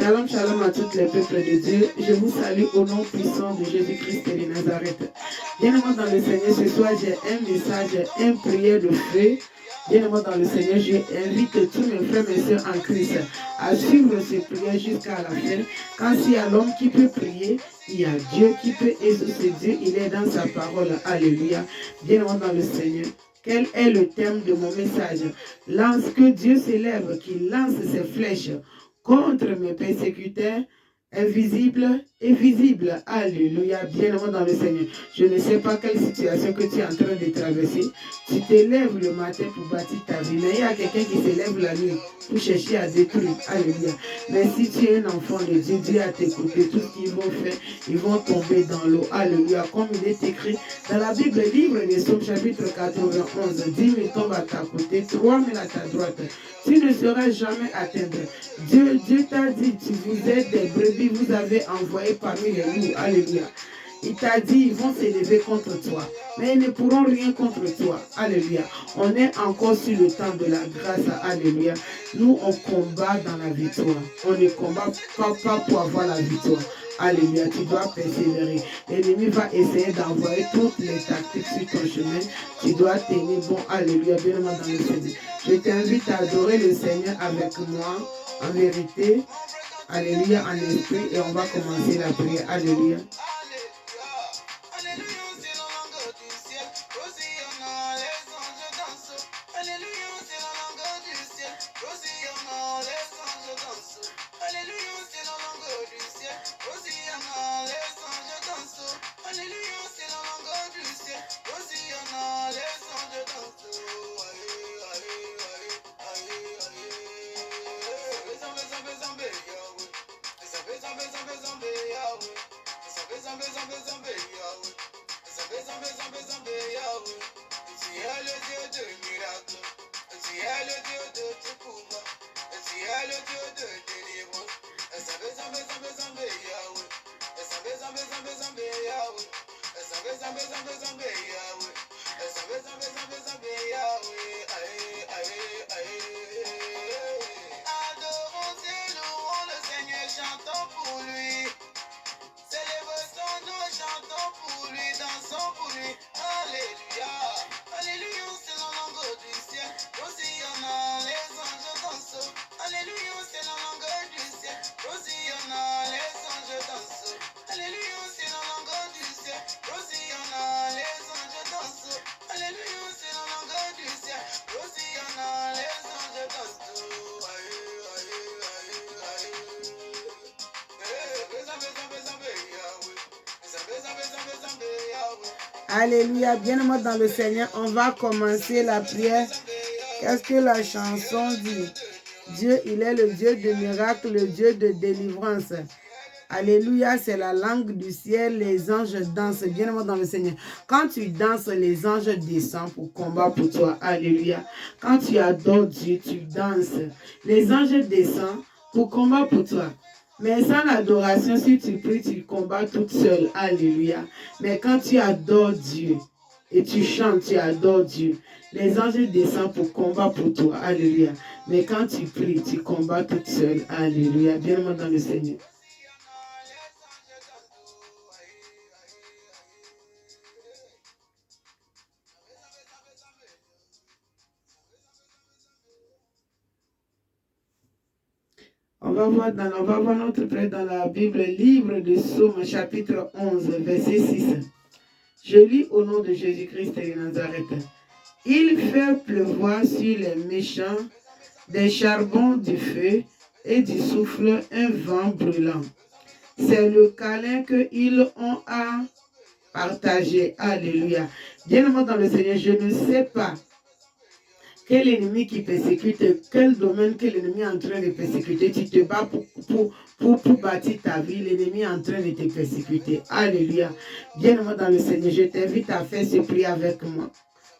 Shalom, shalom à tous les peuples de Dieu. Je vous salue au nom puissant de Jésus-Christ de Nazareth. Bien-aimés dans le Seigneur, ce soir j'ai un message, une prière de feu. Bien-aimés dans le Seigneur, j'invite tous mes frères et sœurs en Christ à suivre ces prières jusqu'à la fin. Quand il y a l'homme qui peut prier, il y a Dieu qui peut, et ce Dieu, il est dans sa parole. Alléluia. Bien-aimés dans le Seigneur. Quel est le thème de mon message? Lorsque Dieu s'élève, qu'il lance ses flèches contre mes persécuteurs, invisibles et visibles. Alléluia, bien-aimé dans le Seigneur. Je ne sais pas quelle situation que tu es en train de traverser. Tu t'élèves le matin pour bâtir ta vie, mais il y a quelqu'un qui s'élève la nuit pour chercher à détruire. Alléluia. Mais si tu es un enfant de Dieu, Dieu a t'écouté. Tout ce qu'ils vont faire, ils vont tomber dans l'eau. Alléluia. Comme il est écrit dans la Bible, livre des Psaumes, chapitre 91. 10 000 tombent à ta côté, 3 000 à ta droite. Tu ne seras jamais atteindre. Dieu t'a dit, vous êtes des brebis, vous avez envoyé parmi les loups. Alléluia. Il t'a dit, ils vont s'élever contre toi, mais ils ne pourront rien contre toi. Alléluia. On est encore sur le temps de la grâce. Alléluia. Nous, on combat dans la victoire. On ne combat pas pour avoir la victoire. Alléluia, tu dois persévérer. L'ennemi va essayer d'envoyer toutes les tactiques sur ton chemin. Tu dois tenir bon. Alléluia, bien dans le Seigneur. Je t'invite à adorer le Seigneur avec moi, en vérité. Alléluia, en esprit. Et on va commencer la prière. Alléluia. Alléluia, bien-aimé dans le Seigneur, on va commencer la prière. Qu'est-ce que la chanson dit? Dieu, il est le Dieu de miracles, le Dieu de délivrance. Alléluia, c'est la langue du ciel, les anges dansent. Bien-aimé dans le Seigneur, quand tu danses, les anges descendent pour combattre pour toi. Alléluia. Quand tu adores Dieu, tu danses. Les anges descendent pour combattre pour toi. Mais sans l'adoration, si tu pries, tu combats toute seule. Alléluia. Mais quand tu adores Dieu et tu chantes, tu adores Dieu, les anges descendent pour combattre pour toi. Alléluia. Mais quand tu pries, tu combats toute seule. Alléluia. Bien-aimé dans le Seigneur. On va voir notre prière dans la Bible, livre de Psaumes, chapitre 11, verset 6. Je lis au nom de Jésus-Christ de Nazareth. Il fait pleuvoir sur les méchants des charbons du feu et du souffle un vent brûlant. C'est le câlin qu'ils ont à partager. Alléluia. Bien-aimé dans le Seigneur, je ne sais pas quel ennemi qui persécute, quel domaine que l'ennemi est en train de persécuter, tu te bats pour bâtir ta vie, l'ennemi est en train de te persécuter. Alléluia. Bien-aimé dans le Seigneur, je t'invite à faire ce prière avec moi.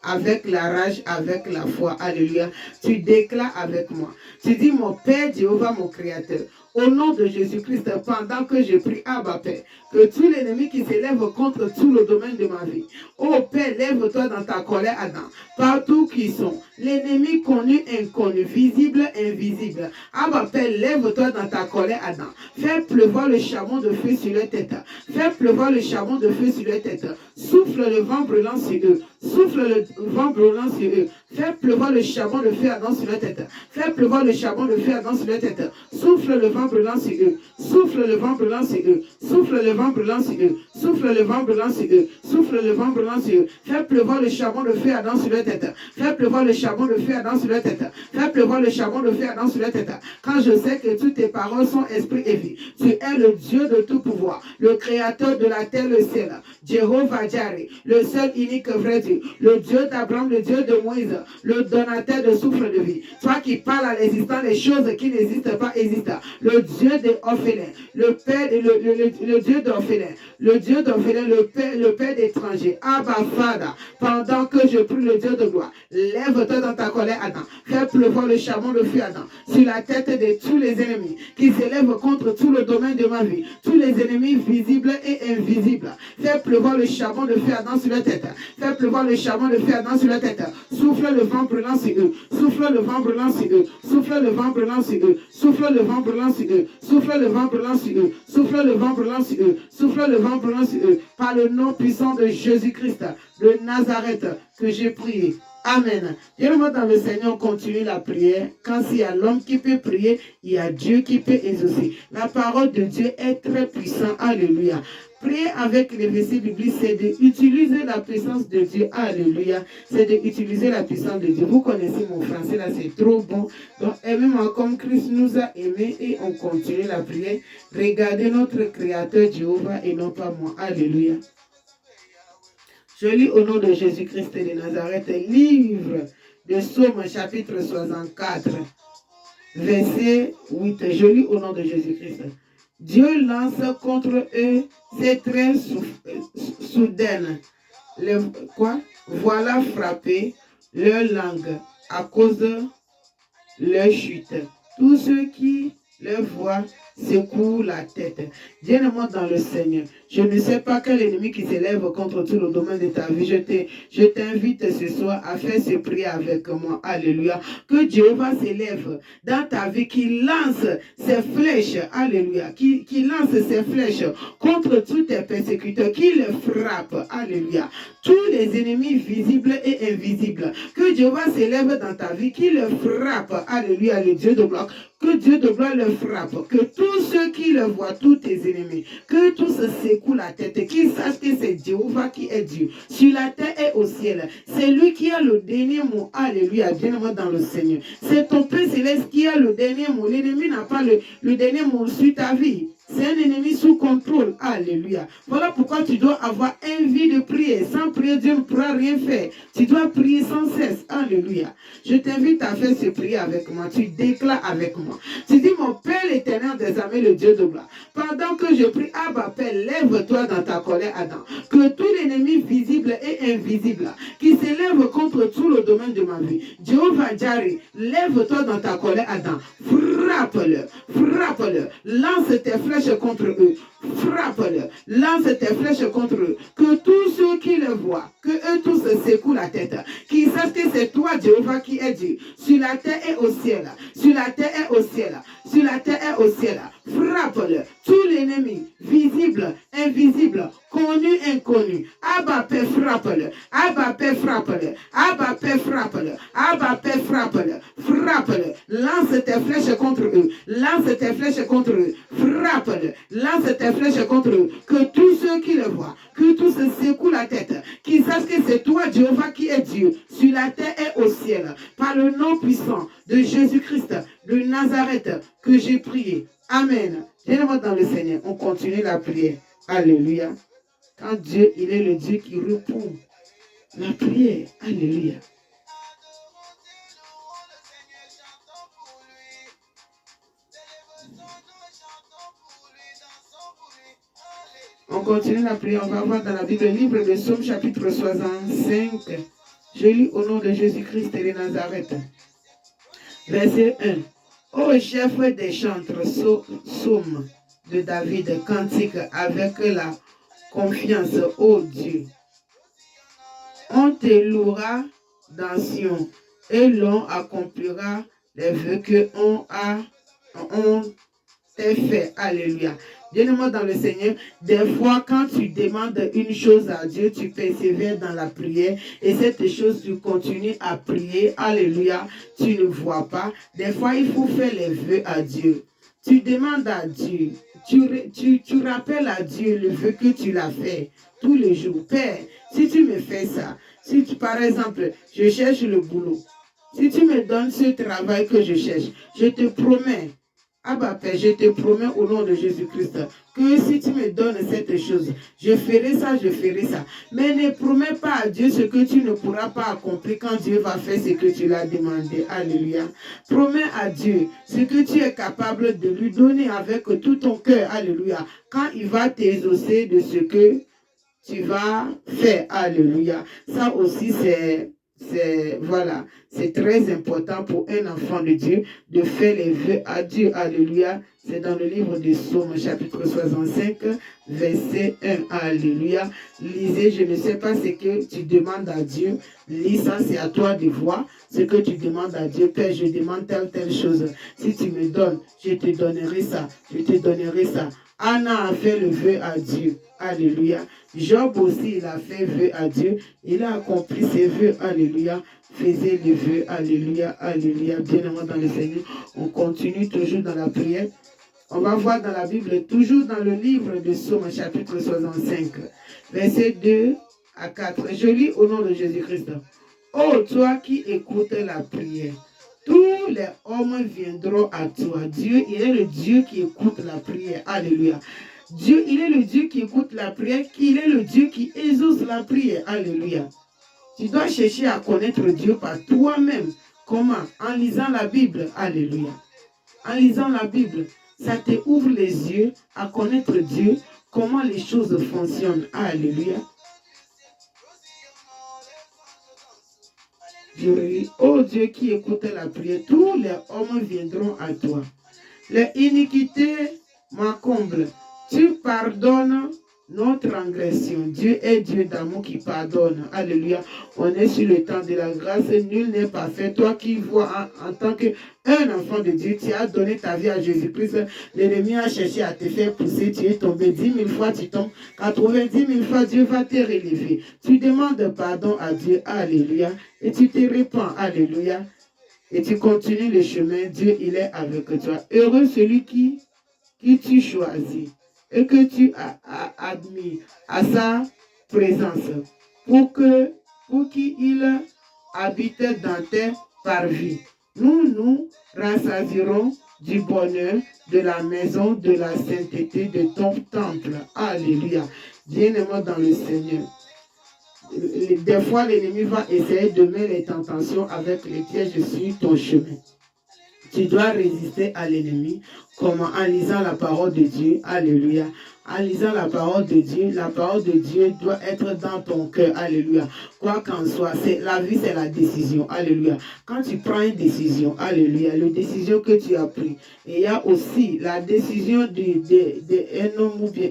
Avec la rage, avec la foi. Alléluia. Tu déclares avec moi. Tu dis, mon Père Jéhovah, mon Créateur, au nom de Jésus-Christ, pendant que je prie, Abba Père, que tous les ennemis qui s'élèvent contre tout le domaine de ma vie, oh Père, lève-toi dans ta colère, Adam, partout qu'ils sont, l'ennemi connu, inconnu, visible, invisible. Abba Père, lève-toi dans ta colère, Adam. Fais pleuvoir le charbon de feu sur leur tête. Fais pleuvoir le charbon de feu sur leur tête. Souffle le vent brûlant sur eux. Souffle le vent brûlant sur eux. Fais pleuvoir le charbon de feu Adam sur leur tête. Fais pleuvoir le charbon de feu Adam sur leur tête. Souffle le vent brûlant sur eux. Souffle le vent brûlant sur eux. Souffle le vent brûlant sur eux. Souffle le vent brûlant sur eux. Souffle le vent brûlant sur eux. Fais pleuvoir le charbon de feu Adam sur leur tête. Fais pleuvoir le charbon de feu Adam sur leur tête. Fais pleuvoir le charbon de feu Adam sur leur tête. Quand je sais que toutes tes paroles sont esprit et vie. Tu es le Dieu de tout pouvoir, le créateur de la terre et le ciel. Jéhovah Jireh, le seul unique vrai Dieu, le Dieu d'Abraham, le Dieu de Moïse, le donateur de souffle de vie. Toi qui parles à l'existence, les choses qui n'existent pas existent. Le Dieu des orphelins, le Père, le Dieu d'orphelins, le Dieu d'orphelins, le Père d'étrangers. Abba Fada, pendant que je prie le Dieu de gloire, lève-toi dans ta colère, Adam. Fais pleuvoir le charbon de feu, Adam, sur la tête de tous les ennemis qui s'élèvent contre tout le domaine de ma vie, tous les ennemis visibles et invisibles. Fais pleuvoir le charbon de feu Adam sur la tête. Fais pleuvoir le charbon de feu Adam sur la tête. Souffle le vent brûlant sur eux. Souffle le vent brûlant sur eux. Souffle le vent brûlant sur eux. Souffle le vent brûlant sur eux. Souffle le vent brûlant sur eux. Souffle le vent brûlant sur eux. Souffle le vent brûlant sur eux. Par le nom puissant de Jésus-Christ de Nazareth que j'ai prié. Amen. Bien-aimés dans le Seigneur, on continue la prière. Quand il y a l'homme qui peut prier, il y a Dieu qui peut exaucer. La parole de Dieu est très puissante. Alléluia. Prier avec les versets bibliques, c'est d'utiliser la puissance de Dieu. Alléluia. C'est d'utiliser la puissance de Dieu. Vous connaissez mon français là, c'est trop bon. Donc, aimez-moi comme Christ nous a aimés et on continue la prière. Regardez notre Créateur Jéhovah et non pas moi. Alléluia. Je lis au nom de Jésus-Christ de Nazareth, livre de Psaume chapitre 64, verset 8. Je lis au nom de Jésus-Christ. Dieu lance contre eux ses traits soudaines. Voilà frapper leur langue à cause de leur chute. Tous ceux qui leur voient secouent la tête. Bien-aimé dans le Seigneur, je ne sais pas quel ennemi qui s'élève contre tout le domaine de ta vie. Je t'invite ce soir à faire ce prière avec moi. Alléluia. Que Jéhovah s'élève dans ta vie, qu'il lance ses flèches. Alléluia. Qui lance ses flèches contre tous tes persécuteurs, qu'il frappe. Alléluia. Tous les ennemis visibles et invisibles. Que Jéhovah s'élève dans ta vie, qu'il frappe. Alléluia. Le Dieu de gloire. Que Dieu de gloire le frappe. Que tous ceux qui le voient, tous tes ennemis, que tous se secouent la tête, qu'ils sachent que c'est Jéhovah qui est Dieu. Sur la terre et au ciel. C'est lui qui a le dernier mot. Alléluia. Bien-aimé dans le Seigneur. C'est ton Père céleste qui a le dernier mot. L'ennemi n'a pas le dernier mot sur ta vie. C'est un ennemi sous contrôle. Alléluia. Voilà pourquoi tu dois avoir envie de prier. Sans prier, Dieu ne pourra rien faire. Tu dois prier sans cesse. Alléluia. Je t'invite à faire ce prière avec moi. Tu déclares avec moi. Tu dis, mon Père l'éternel des armées, le Dieu de gloire. Pendant que je prie, Abba Père, lève-toi dans ta colère, Adam. Que tout l'ennemi visible et invisible qui s'élève contre tout le domaine de ma vie. Jéhovah Jireh, lève-toi dans ta colère, Adam. Frappe-le. Frappe-le. Lance tes flèches contre eux. Frappe-le. Lance tes flèches contre eux. Que tous ceux qui le voient, que eux tous secouent la tête. Qu'ils sachent que c'est toi, Jéhovah, qui est Dieu. Sur la terre et au ciel. Sur la terre et au ciel. Sur la terre et au ciel. Frappe-le. Tout l'ennemi, visible, invisible, connu, inconnu. Abba Père, frappe-le. Abba Père, frappe-le. Abba Père, frappe-le. Abba Père, frappe-le. Frappe-le. Lance tes flèches contre eux. Lance tes flèches contre eux. Frappe-le. Lance tes flèches contre eux. Que tous ceux qui le voient, que tous se secouent la tête. Qu'ils sachent que c'est toi, Jéhovah, qui est Dieu. Sur la terre et au ciel. Par le nom puissant de Jésus-Christ de Nazareth que j'ai prié. Amen. Viens-moi dans le Seigneur. On continue la prière. Alléluia. Quand Dieu, il est le Dieu qui répond la prière. Alléluia. On continue la prière. On va voir dans la Bible, le livre de Psaume chapitre 65. Je lis au nom de Jésus-Christ de Nazareth. Verset 1. Ô chef des chantres, psaume de David, cantique avec la confiance, ô Dieu. On te louera dans Sion et l'on accomplira les vœux qu'on t'a fait. Alléluia. Bien-aimé dans le Seigneur, des fois quand tu demandes une chose à Dieu, tu persévères dans la prière et cette chose, tu continues à prier. Alléluia. Tu ne vois pas. Des fois, il faut faire les vœux à Dieu. Tu demandes à Dieu. Tu rappelles à Dieu le vœu que tu l'as fait tous les jours. Père, si tu me fais ça, si tu, par exemple, je cherche le boulot, si tu me donnes ce travail que je cherche, je te promets, Abba Père, je te promets au nom de Jésus-Christ que si tu me donnes cette chose, je ferai ça, je ferai ça. Mais ne promets pas à Dieu ce que tu ne pourras pas accomplir quand Dieu va faire ce que tu l'as demandé. Alléluia. Promets à Dieu ce que tu es capable de lui donner avec tout ton cœur. Alléluia. Quand il va t'exaucer de ce que tu vas faire. Alléluia. Ça aussi, voilà, c'est très important pour un enfant de Dieu de faire les vœux à Dieu. Alléluia. C'est dans le livre des Psaumes, chapitre 65, verset 1. Alléluia. Lisez, je ne sais pas ce que tu demandes à Dieu. Lis ça, c'est à toi de voir ce que tu demandes à Dieu. Père, je demande telle chose. Si tu me donnes, je te donnerai ça. Je te donnerai ça. Anna a fait le vœu à Dieu. Alléluia. Job aussi, il a fait vœu à Dieu. Il a accompli ses vœux. Alléluia. Faisait les vœux. Alléluia. Alléluia. Bien-aimé dans le Seigneur. On continue toujours dans la prière. On va voir dans la Bible, toujours dans le livre de Psaume, chapitre 65, versets 2 à 4. Je lis au nom de Jésus-Christ. Oh, toi qui écoutes la prière, tous les hommes viendront à toi. Dieu, il est le Dieu qui écoute la prière. Alléluia. Dieu, il est le Dieu qui écoute la prière, il est le Dieu qui exauce la prière. Alléluia. Tu dois chercher à connaître Dieu par toi-même. Comment? En lisant la Bible. Alléluia. En lisant la Bible, ça te ouvre les yeux à connaître Dieu, comment les choses fonctionnent. Alléluia. Je lis, ô Dieu qui écoute la prière, tous les hommes viendront à toi. Les iniquités m'accomblent. Tu pardonnes notre transgression. Dieu est Dieu d'amour qui pardonne. Alléluia. On est sur le temps de la grâce. Nul n'est parfait. Toi qui vois en tant qu'un enfant de Dieu, tu as donné ta vie à Jésus-Christ. L'ennemi a cherché à te faire pousser. Tu es tombé 10 000 fois, tu tombes. 90 000 fois, Dieu va te relever. Tu demandes pardon à Dieu. Alléluia. Et tu te répands. Alléluia. Et tu continues le chemin. Dieu, il est avec toi. Heureux celui qui tu choisis et que tu as admis à sa présence pour qu'il habite dans tes parvis. Nous nous rassasierons du bonheur de la maison de la sainteté de ton temple. Alléluia. Bien-aimé dans le Seigneur. Des fois, l'ennemi va essayer de mettre les tentations avec les pièges sur ton chemin. Tu dois résister à l'ennemi. Comment? En lisant la parole de Dieu. Alléluia. En lisant la parole de Dieu doit être dans ton cœur. Alléluia. Quoi qu'en soit, la vie, c'est la décision. Alléluia. Quand tu prends une décision, alléluia, la décision que tu as prise. Et il y a aussi la décision d'un homme ou bien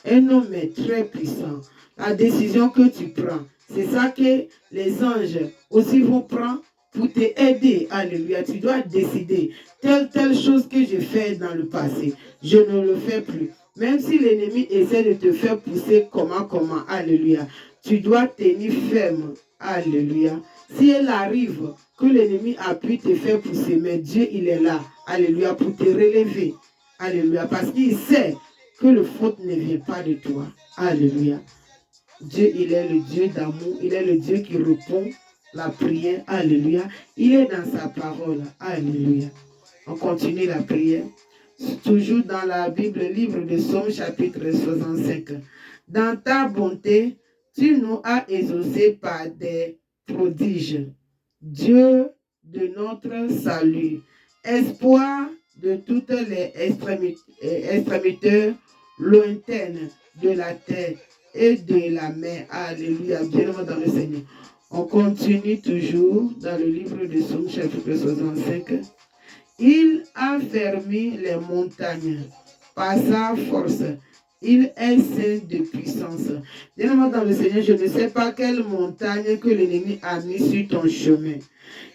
un homme est très puissant. La décision que tu prends. C'est ça que les anges aussi vont prendre pour t'aider. Alléluia. Tu dois décider. Telle chose que j'ai fait dans le passé, je ne le fais plus. Même si l'ennemi essaie de te faire pousser comment. Alléluia. Tu dois tenir ferme. Alléluia. Si elle arrive que l'ennemi a pu te faire pousser, mais Dieu, il est là. Alléluia. Pour te relever. Alléluia. Parce qu'il sait que le faute ne vient pas de toi. Alléluia. Dieu, il est le Dieu d'amour. Il est le Dieu qui répond la prière. Alléluia. Il est dans sa parole. Alléluia. On continue la prière. Toujours dans la Bible, livre de Psaume, chapitre 65. Dans ta bonté, tu nous as exaucés par des prodiges. Dieu de notre salut. Espoir de toutes les extrémités lointaines de la terre et de la mer. Alléluia. Bienvenue dans le Seigneur. On continue toujours dans le livre de Psaume, chapitre 65. Il a fermé les montagnes par sa force. Il est saint de puissance. Bien-aimé dans le Seigneur, je ne sais pas quelle montagne que l'ennemi a mis sur ton chemin.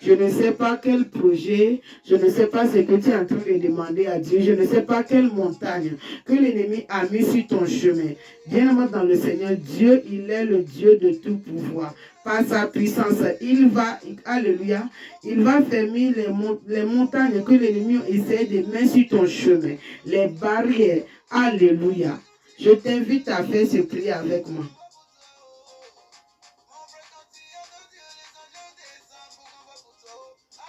Je ne sais pas quel projet, je ne sais pas ce que tu es en train de demander à Dieu. Je ne sais pas quelle montagne que l'ennemi a mis sur ton chemin. Bien-aimé dans le Seigneur, Dieu, il est le Dieu de tout pouvoir. Par sa puissance, il va, alléluia, il va fermer les montagnes que l'ennemi essaie de mettre sur ton chemin. Les barrières, alléluia. Je t'invite à faire ce prier avec moi.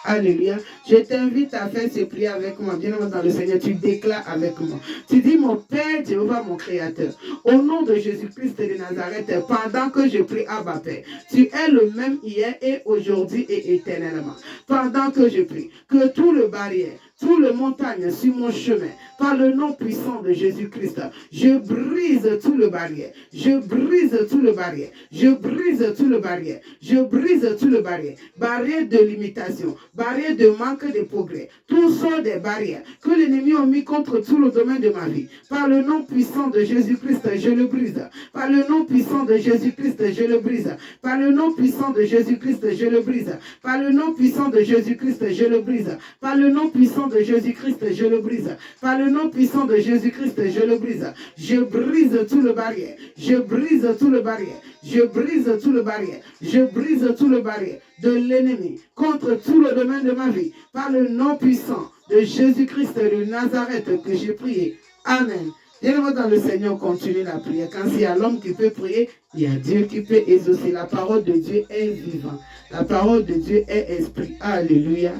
Alléluia. Je t'invite à faire ce prier avec moi. Bien dans le Seigneur, tu déclares avec moi. Tu dis, mon Père Jéhovah, mon Créateur, au nom de Jésus-Christ de Nazareth, pendant que je prie Abba Père, tu es le même hier et aujourd'hui et éternellement. Pendant que je prie, que tout le barrière, tout le montagne sur mon chemin, par le nom puissant de Jésus-Christ, je brise tout le barrière, je brise tout le barrière, je brise tout le barrière, je brise tout le barrière, barrière de limitation, barrière de manque de progrès, tout sort des barrières que l'ennemi a mis contre tout le domaine de ma vie. Par le nom puissant de Jésus-Christ, je le brise. Par le nom puissant de Jésus-Christ, je le brise. Par le nom puissant de Jésus-Christ, je le brise. Par le nom puissant de Jésus-Christ, je le brise. Par le nom puissant de Jésus-Christ, je le brise. Par le nom puissant de Jésus-Christ, je le brise. Je brise tout le barrière. Je brise tout le barrière. Je brise tout le barrière. Je brise tout le barrière de l'ennemi contre tout le domaine de ma vie. Par le nom puissant de Jésus-Christ de Nazareth que j'ai prié. Amen. Bien-aimé dans le Seigneur, continue la prière. Quand il y a l'homme qui peut prier, il y a Dieu qui peut exaucer. La parole de Dieu est vivante. La parole de Dieu est esprit. Alléluia.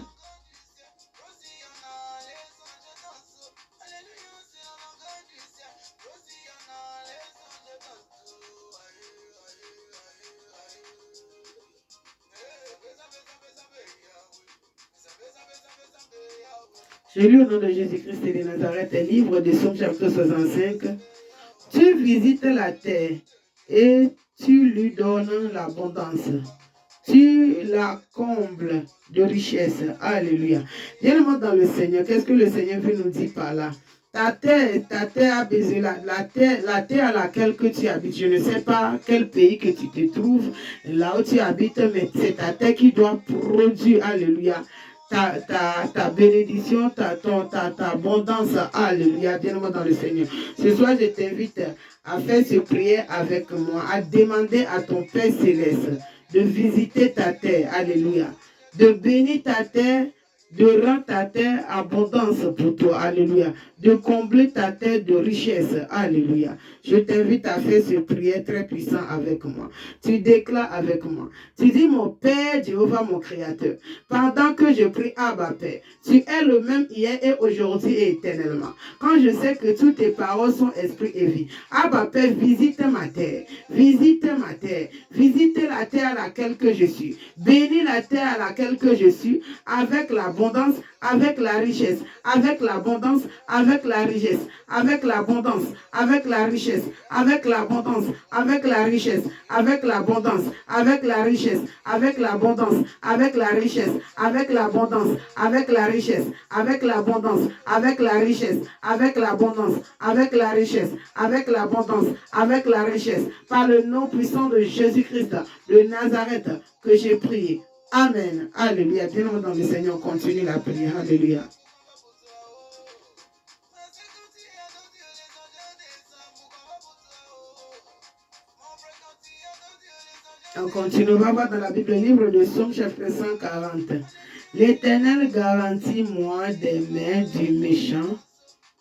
Je lis au nom de Jésus-Christ de Nazareth, livre de Somme chapitre 65. Tu visites la terre et tu lui donnes l'abondance. Tu la combles de richesse. Alléluia. Bien-aimé dans le Seigneur, qu'est-ce que le Seigneur veut nous dire par là? Ta terre a besoin, la terre à laquelle que tu habites. Je ne sais pas quel pays que tu te trouves, là où tu habites, mais c'est ta terre qui doit produire. Alléluia. Ta bénédiction, ta abondance, alléluia, bien-aimé dans le Seigneur. Ce soir, je t'invite à faire ce prière avec moi, à demander à ton Père Céleste de visiter ta terre, alléluia, de bénir ta terre, de rendre ta terre abondance pour toi, alléluia, de combler ta terre de richesse, alléluia. Je t'invite à faire ce prière très puissant avec moi. Tu déclares avec moi. Tu dis, mon Père Jéhovah, mon Créateur, pendant que je prie Abba Père, tu es le même hier et aujourd'hui et éternellement. Quand je sais que toutes tes paroles sont esprit et vie, Abba Père, visite ma terre, visite ma terre, visite la terre à laquelle que je suis, bénis la terre à laquelle que je suis, avec l'abondance, avec la richesse, avec l'abondance, avec la richesse, avec l'abondance, avec la richesse, avec l'abondance, avec la richesse, avec l'abondance, avec la richesse, avec l'abondance, avec la richesse, avec l'abondance, avec la richesse, avec l'abondance, avec la richesse, avec l'abondance, avec la richesse, avec l'abondance, avec la richesse, par le nom puissant de Jésus-Christ de Nazareth que j'ai prié. Amen. Alléluia. Bien dans le Seigneur, continue la prière. Alléluia. On continue, on va voir dans la Bible, le livre de Somme, chapitre 140. L'Éternel garantit moi des mains du méchant,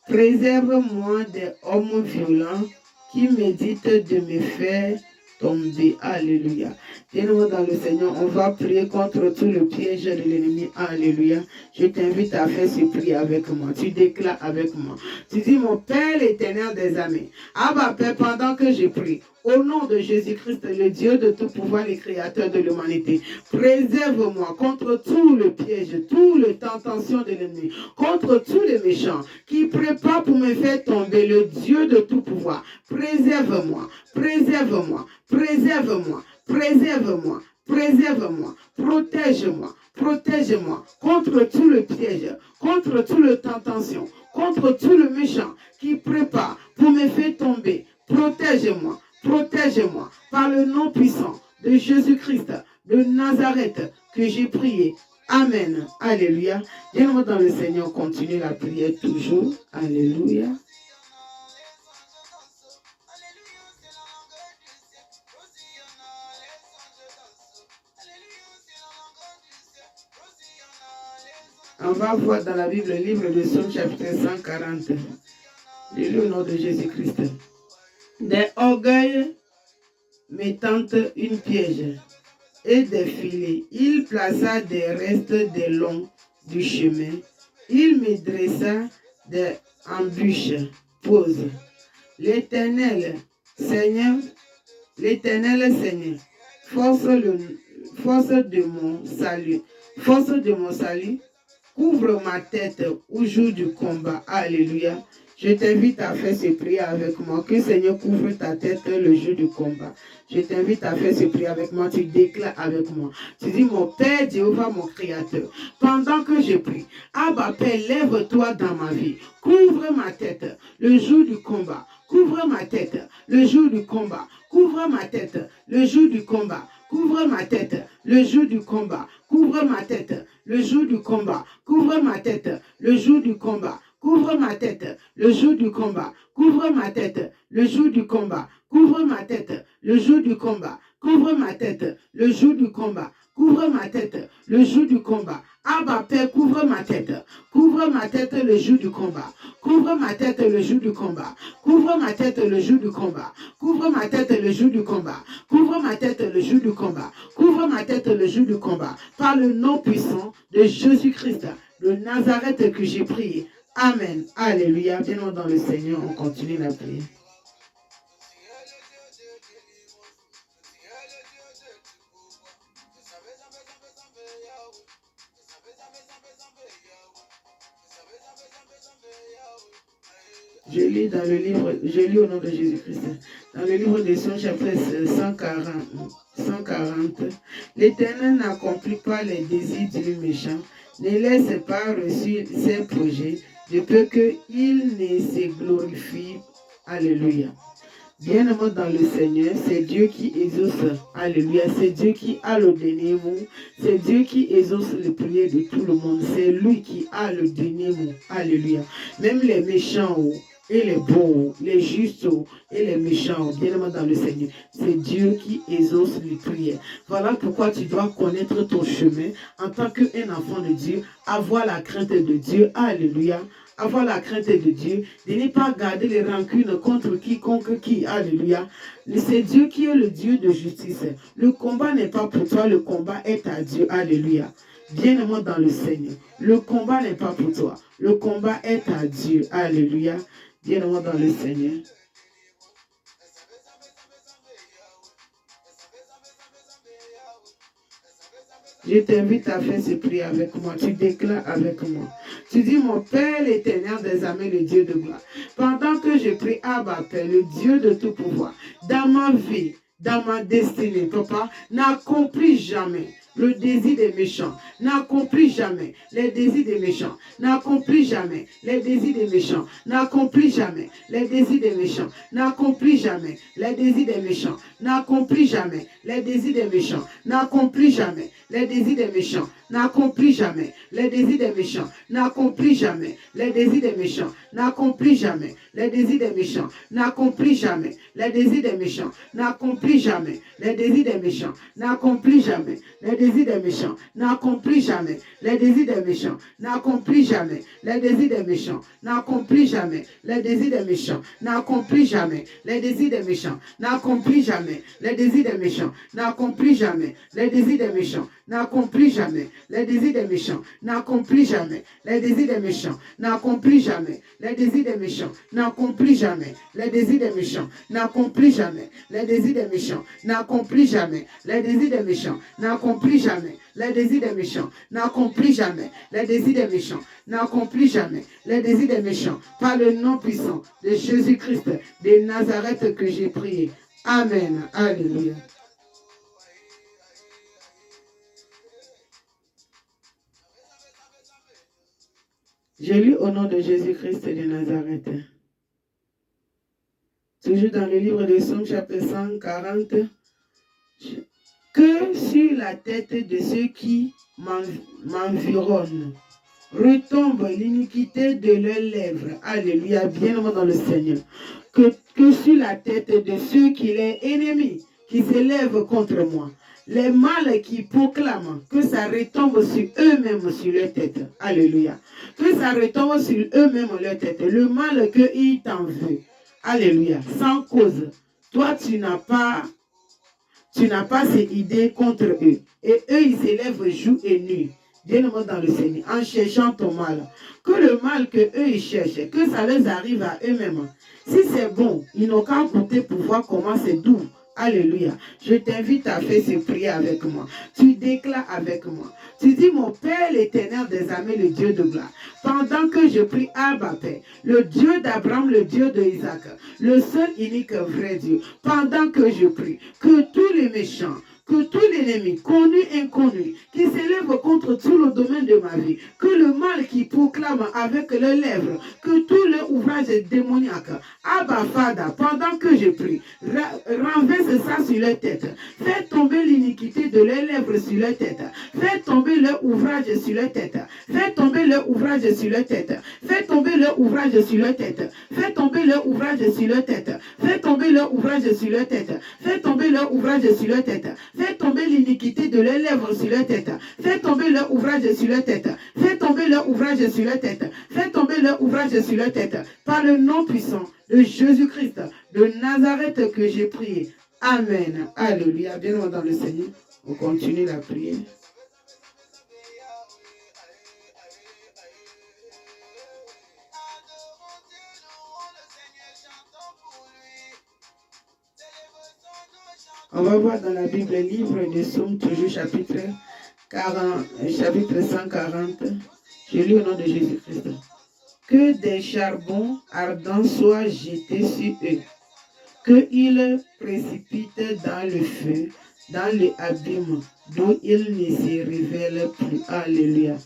préserve-moi des hommes violents qui méditent de me faire tomber. Alléluia. Bien-aimé dans le Seigneur, on va prier contre tout le piège de l'ennemi. Alléluia. Je t'invite à faire ce prière avec moi. Tu déclares avec moi. Tu dis, mon Père l'Éternel des armées, Abba Père, pendant que je prie, au nom de Jésus-Christ, le Dieu de tout pouvoir, le Créateur de l'humanité, préserve-moi contre tout le piège, toute la tentation de l'ennemi, contre tous les méchants qui préparent pour me faire tomber, le Dieu de tout pouvoir. Préserve-moi, préserve-moi, préserve-moi, préserve-moi, Préserve-moi, protège-moi, protège-moi contre tout le piège, contre tout le tentation, contre tout le méchant qui prépare pour me faire tomber. Protège-moi, protège-moi par le nom puissant de Jésus-Christ de Nazareth que j'ai prié. Amen. Alléluia. Bien-aimé dans le Seigneur, continue la prière toujours. Alléluia. On va voir dans la Bible le livre de Psaume chapitre 140. Je lis au nom de Jésus-Christ. Des orgueils me tentent une piège et des filets. Il plaça des restes des longs du chemin. Il me dressa des embûches. Pause. L'Éternel, Seigneur, force de mon salut, couvre ma tête au jour du combat. Alléluia. Je t'invite à faire ce prière avec moi. Que Seigneur couvre ta tête le jour du combat. Je t'invite à faire ce prière avec moi. Tu déclares avec moi. Tu dis, mon Père Jéhovah, mon Créateur, pendant que je prie, Abba Père, lève-toi dans ma vie. Couvre ma tête le jour du combat. Couvre ma tête le jour du combat. Couvre ma tête le jour du combat. Couvre ma tête le jour du combat. Couvre ma tête le jour du combat. Couvre ma tête le jour du combat. Couvre ma tête le jour du combat. Couvre ma tête le jour du combat. Couvre ma tête le jour du combat. Couvre ma tête le jour du combat. Couvre ma tête le jour du combat. Abba Père, couvre ma tête. Couvre ma tête le jour du combat. Couvre ma tête le jour du combat. Couvre ma tête le jour du combat. Couvre ma tête le jour du combat. Couvre ma tête le jour du combat. Couvre ma tête le jour du combat. Par le nom puissant de Jésus-Christ de Nazareth que j'ai prié. Amen. Alléluia. Bien dans le Seigneur, on continue la prière. Je lis au nom de Jésus-Christ. Dans le livre de Psaume chapitre 140. L'Éternel n'accomplit pas les désirs du méchant, ne laisse pas reçu ses projets, de peu qu'il ne se glorifie. Alléluia. Bien-aimé dans le Seigneur, c'est Dieu qui exauce. Alléluia. C'est Dieu qui a le dernier mot. C'est Dieu qui exauce les prières de tout le monde. C'est lui qui a le dernier mot. Alléluia. Même les méchants et les bons, les justes et les méchants, bien-aimé dans le Seigneur, c'est Dieu qui exauce les prières. Voilà pourquoi tu dois connaître ton chemin en tant qu'un enfant de Dieu, avoir la crainte de Dieu. Alléluia. Avoir la crainte de Dieu, de ne pas garder les rancunes contre quiconque qui, alléluia. C'est Dieu qui est le Dieu de justice. Le combat n'est pas pour toi, le combat est à Dieu, alléluia. Bien-aimé dans le Seigneur, le combat n'est pas pour toi, le combat est à Dieu, alléluia. Bien-aimé dans le Seigneur. Je t'invite à faire ce prière avec moi. Tu déclares avec moi. Tu dis, mon Père l'Éternel des armées, le Dieu de gloire. Pendant que je prie, Abba Père, le Dieu de tout pouvoir, dans ma vie, dans ma destinée, papa, n'accomplis jamais le désir des méchants. N'accomplis jamais les désirs des méchants. N'accomplis jamais les désirs des méchants. N'accomplis jamais les désirs des méchants. N'accomplis jamais les désirs des méchants. N'accomplis jamais les désirs des méchants. N'accomplis jamais les désirs des méchants. N'accomplis jamais les désirs des méchants. N'accomplis jamais les désirs des méchants. N'accomplis jamais les désirs des méchants. N'accomplis jamais les désirs des méchants. N'accomplis jamais les désirs des méchants. N'accomplis jamais les désirs des méchants. N'accomplis jamais les désirs des méchants. N'accomplis jamais les désirs des méchants. N'accomplis jamais les désirs des méchants. N'accomplis jamais les désirs des méchants. N'accomplis jamais les désirs des méchants. N'accomplis jamais les désirs des méchants. N'accomplis jamais les désirs des méchants. N'accomplis jamais les désirs des méchants. N'accomplis jamais les désirs des méchants. N'accomplis jamais les désirs des méchants. N'accomplis jamais les désirs des méchants. N'accomplis jamais les désirs des méchants. N'accomplis jamais les désirs des méchants. N'accomplis jamais les désirs des méchants. N'accomplis jamais les désirs des méchants. Par le nom puissant de Jésus-Christ de Nazareth que j'ai prié. Amen. Alléluia. Je lis au nom de Jésus-Christ de Nazareth. Toujours dans le livre de Psaume, chapitre 140. Que sur la tête de ceux qui m'environnent retombe l'iniquité de leurs lèvres. Alléluia, bien dans le Seigneur. Que sur la tête de ceux qui les ennemis, qui s'élèvent contre moi, les mâles qui proclament, que ça retombe sur eux-mêmes, sur leur tête. Alléluia. Que ça retombe sur eux-mêmes, leur tête. Le mal qu'ils t'en veulent. Alléluia. Sans cause. Toi, tu n'as pas ces idées contre eux. Et eux, ils s'élèvent jour et nuit. Bien-aimé dans le Seigneur, en cherchant ton mal. Que le mal que eux ils cherchent, que ça les arrive à eux-mêmes. Si c'est bon, ils n'ont qu'à goûter pour voir comment c'est doux. Alléluia. Je t'invite à faire ce prière avec moi. Tu déclares avec moi. Tu dis, mon Père l'éternel des armées, le Dieu de gloire. Pendant que je prie, Abba Père, le Dieu d'Abraham, le Dieu d'Isaac, le seul unique vrai Dieu. Pendant que je prie, que tous les méchants, que tout l'ennemi, connu et inconnu, qui s'élève contre tout le domaine de ma vie, que le mal qui proclame avec les lèvres, que tout le ouvrage démoniaque, Abba Fada, pendant que je prie, renverse ça sur leur tête. Fais tomber l'iniquité de leurs lèvres sur leur tête. Fais tomber leur ouvrage sur leur tête. Fais tomber leur ouvrage sur leur tête. Fais tomber leur ouvrage sur leur tête. Fais tomber leur ouvrage sur leur tête. Fais tomber leur ouvrage sur leur tête. Fais tomber leur ouvrage sur leur tête. Fais tomber l'iniquité de leurs lèvres sur leur tête. Fais tomber leur ouvrage sur leur tête. Fais tomber leur ouvrage sur leur tête. Fais tomber leur ouvrage sur leur tête. Par le nom puissant de Jésus-Christ de Nazareth que j'ai prié. Amen. Alléluia. Bien dans le Seigneur. On continue la prière. On va voir dans la Bible, livre de Psaume, toujours chapitre 140. Je lis au nom de Jésus-Christ. Que des charbons ardents soient jetés sur eux, qu'ils précipitent dans le feu, dans les abîmes, d'où ils ne se révèlent plus. Alléluia.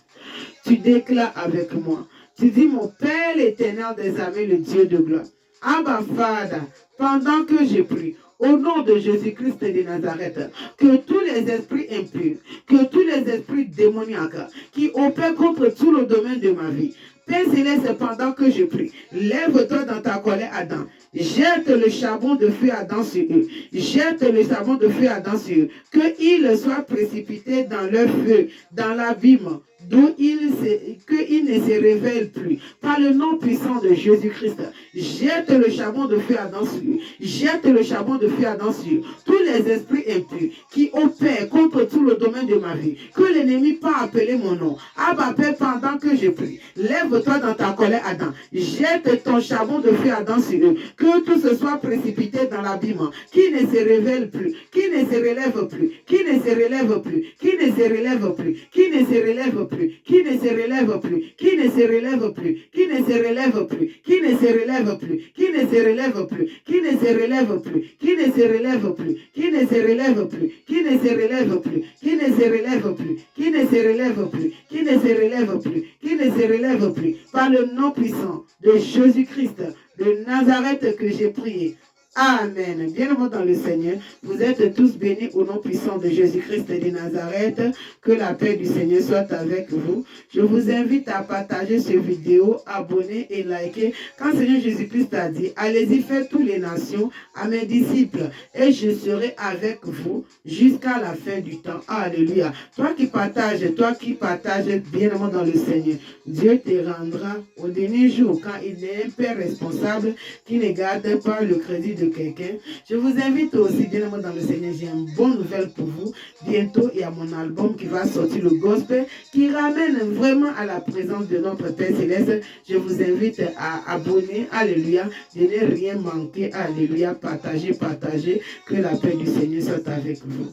Tu déclares avec moi. Tu dis, mon Père l'éternel des armées, le Dieu de gloire. Abba Fada, pendant que je prie, au nom de Jésus-Christ de Nazareth, que tous les esprits impurs, que tous les esprits démoniaques qui opèrent contre tout le domaine de ma vie, Père Céleste, pendant que je prie, lève-toi dans ta colère, Adam. Jette le charbon de feu Adam sur eux. Jette le charbon de feu Adam sur eux. Qu'ils soient précipités dans leur feu, dans l'abîme, d'où qu'ils ne se révèlent plus. Par le nom puissant de Jésus-Christ, jette le charbon de feu Adam sur eux. Jette le charbon de feu Adam sur eux. Tous les esprits impurs qui opèrent contre tout le domaine de ma vie, que l'ennemi pas appeler mon nom. Abba Père, pendant que je prie, lève-toi dans ta colère Adam. Jette ton charbon de feu Adam sur eux. Que tout se soit précipité dans l'abîme, qui ne se révèle plus, qui ne se relève plus, qui ne se relève plus, qui ne se relève plus, qui ne se relève plus, qui ne se relève plus, qui ne se relève plus, qui ne se relève plus, qui ne se relève plus, qui ne se relève plus, qui ne se relève plus, qui ne se relève plus, qui ne se relève plus, qui ne se relève plus, qui ne se relève plus, qui ne se relève plus, qui ne se relève plus, qui ne se relève plus, par le nom puissant de Jésus-Christ de Nazareth que j'ai prié. Amen. Bien-aimés dans le Seigneur, vous êtes tous bénis au nom puissant de Jésus-Christ de Nazareth. Que la paix du Seigneur soit avec vous. Je vous invite à partager cette vidéo, abonner et liker. Quand Seigneur Jésus-Christ a dit, allez-y faire toutes les nations à mes disciples et je serai avec vous jusqu'à la fin du temps. Alléluia. Toi qui partages bien-aimé dans le Seigneur, Dieu te rendra au dernier jour quand il est un Père responsable qui ne garde pas le crédit de quelqu'un. Je vous invite aussi, bien aimé dans le Seigneur, j'ai une bonne nouvelle pour vous. Bientôt, il y a mon album qui va sortir, le gospel, qui ramène vraiment à la présence de notre Père Céleste. Je vous invite à abonner, alléluia, de ne rien manquer, alléluia, partagez, que la paix du Seigneur soit avec vous.